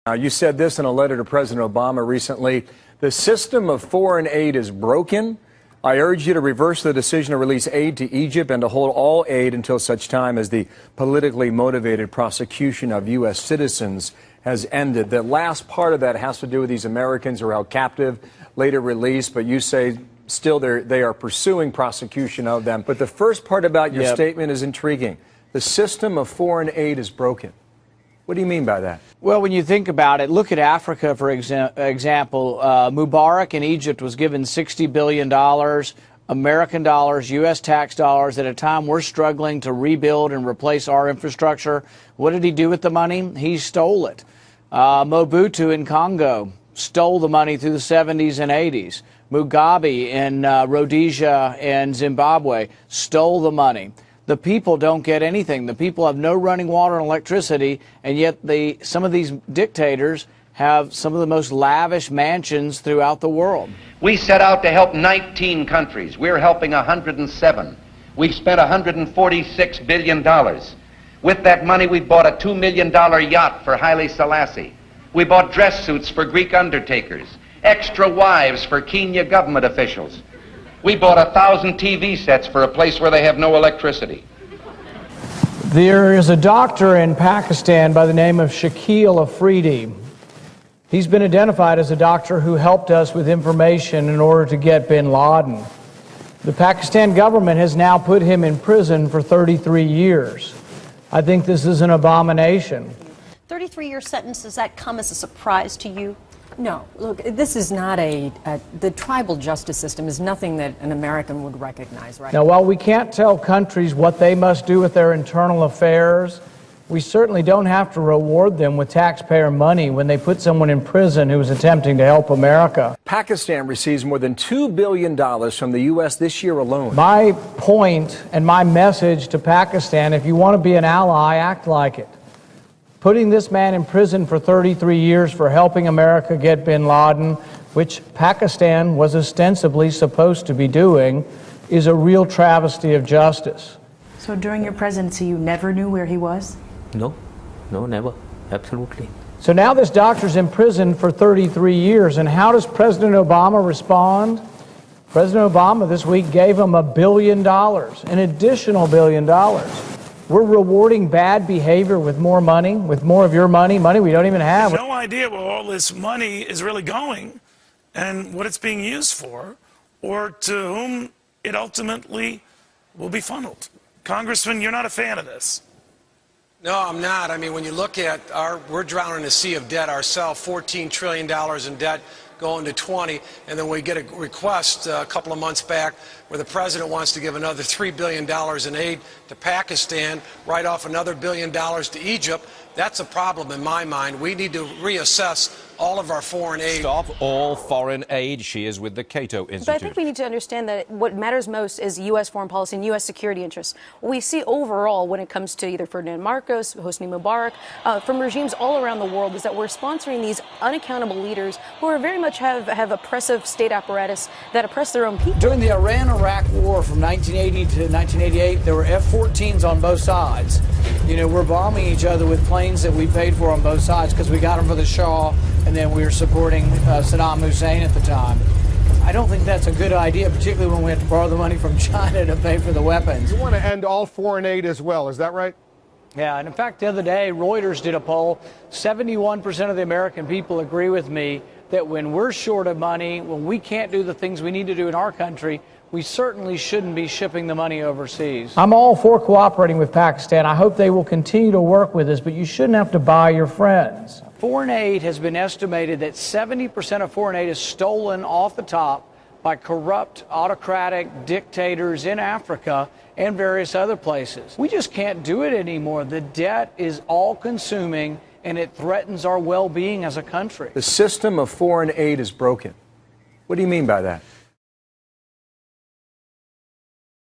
Now, you said this in a letter to President Obama recently. The system of foreign aid is broken. I urge you to reverse the decision to release aid to Egypt and to hold all aid until such time as the politically motivated prosecution of U.S. citizens has ended. The last part of that has to do with these Americans who are held captive, later released, but you say still they are pursuing prosecution of them. But the first part about your statement is intriguing. The system of foreign aid is broken. What do you mean by that? Well, when you think about it, look at Africa, for example. Mubarak in Egypt was given $60 billion, American dollars, U.S. tax dollars, at a time we're struggling to rebuild and replace our infrastructure. What did he do with the money? He stole it. Mobutu in Congo stole the money through the 70s and 80s. Mugabe in Rhodesia and Zimbabwe stole the money. The people don't get anything. The people have no running water and electricity, and yet some of these dictators have some of the most lavish mansions throughout the world. We set out to help 19 countries. We're helping 107. We've spent $146 billion. With that money, we bought a $2 million yacht for Haile Selassie. We bought dress suits for Greek undertakers, extra wives for Kenya government officials. We bought 1,000 TV sets for a place where they have no electricity. There is a doctor in Pakistan by the name of Shakil Afridi. He's been identified as a doctor who helped us with information in order to get bin Laden. The Pakistan government has now put him in prison for 33 years. I think this is an abomination. 33-year sentence, does that come as a surprise to you? No, look, this is not the tribal justice system is nothing that an American would recognize, right? Now, while we can't tell countries what they must do with their internal affairs, we certainly don't have to reward them with taxpayer money when they put someone in prison who is attempting to help America. Pakistan receives more than $2 billion from the U.S. this year alone. My point and my message to Pakistan, if you want to be an ally, act like it. Putting this man in prison for 33 years for helping America get bin Laden, which Pakistan was ostensibly supposed to be doing, is a real travesty of justice. So during your presidency, you never knew where he was? No, never. Absolutely. So now this doctor's in prison for 33 years, and how does President Obama respond? President Obama this week gave him $1 billion, an additional $1 billion. We're rewarding bad behavior with more money, with more of your money we don't even have. No idea where all this money is really going and what it's being used for, or to whom it ultimately will be funneled. Congressman, you're not a fan of this. No, I'm not. I mean, when you look at we're drowning in a sea of debt ourselves, $14 trillion in debt, going to 20, and then we get a request a couple of months back where the president wants to give another $3 billion in aid to Pakistan, write off another $1 billion to Egypt. That's a problem in my mind. We need to reassess all of our foreign aid. Stop all foreign aid. She is with the Cato Institute. But I think we need to understand that what matters most is U.S. foreign policy and U.S. security interests. What we see overall when it comes to either Ferdinand Marcos, Hosni Mubarak, from regimes all around the world, is that we're sponsoring these unaccountable leaders who are very much have oppressive state apparatus that oppress their own people. During the Iran-Iraq war from 1980 to 1988, there were F-14s on both sides. You know, we're bombing each other with planes that we paid for on both sides because we got them for the Shah, and then we were supporting Saddam Hussein at the time. I don't think that's a good idea, particularly when we have to borrow the money from China to pay for the weapons. You want to end all foreign aid as well, is that right? Yeah, and in fact, the other day, Reuters did a poll. 71% of the American people agree with me that when we're short of money, when we can't do the things we need to do in our country, we certainly shouldn't be shipping the money overseas. I'm all for cooperating with Pakistan. I hope they will continue to work with us, but you shouldn't have to buy your friends. Foreign aid has been estimated that 70% of foreign aid is stolen off the top by corrupt, autocratic dictators in Africa and various other places. We just can't do it anymore. The debt is all-consuming, and it threatens our well-being as a country. The system of foreign aid is broken. What do you mean by that?